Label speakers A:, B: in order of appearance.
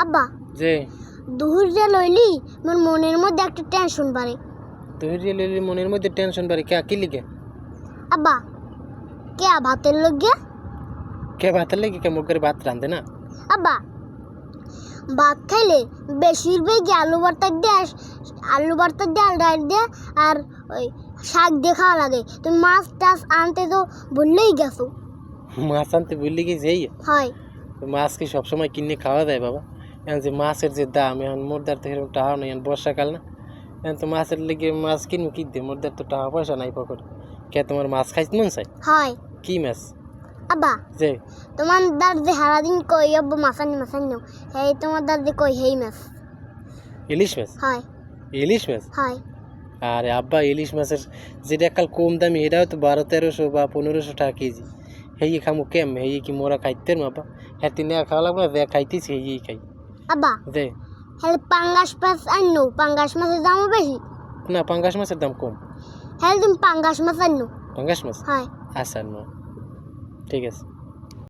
A: আব্বা
B: যে
A: দুহুরে লইলি মোর মনের মধ্যে একটা টেনশন বাড়ে।
B: তুই লিলি মনের মধ্যে টেনশন বাড়ি কে কি লিগে
A: আব্বা কে ভাতের লগে
B: কে ভাতের লেগে কে মুখ করে ভাত রাঁধে না
A: আব্বা ভাত খাইলে বেশিরভাগই আলু ভর্তা দিয়ে আল ডাল দিয়ে আর ওই শাক দিয়ে খাওয়া লাগে। তুমি মাছ টাছ আনতে তো ভুললেই গেছো।
B: মাছ আনতে ভুললি গেছি এই
A: হয়
B: মাছ কি সবসময় কিনে খাওয়া যায় বাবা? এখন যে মাছের যে দাম, এখন মোরদার তো এরকম টাকা নেই, এখন বর্ষাকাল না, এখন তো মাছের লেগে মাছ কিনবো কি দিয়ে? মোরদার তো টাকা পয়সা নাই পকেটে। কে তোমার মাছ খাইতে মন চাই?
A: হয়
B: কি মাছ?
A: আব্বা
B: যে
A: তোমার দার যে সারাদিন কই আব্বু মাছানি নেও এই তোমার দার যে কই হেই মাছ
B: ইলিশ মাছ?
A: হয়
B: ইলিশ মাছ?
A: হয়
B: আরে আব্বা, ইলিশ মাছের যেটা কাল কম দামি এটাও তো 1200-1300 বা 1500 টাকা কেজি। হেই খামু কেম? হেই কি মোরা খাইতে বাবা? হ্যাঁ তিন খাওয়া লাগবে না, যে খাইতেছি হেই খাই।
A: আব্বা
B: যে
A: হ্যাঁ পাঙ্গাস মাছ আনো, পাঙ্গাস মাছের দামও বেশি।
B: না, পাঙ্গাস মাছের দাম কম।
A: হ্যাঁ তুমি পাঙ্গাস মাছ আনো।
B: পাঙ্গাস মাছ?
A: হয়
B: আচ্ছা, না ঠিক আছে।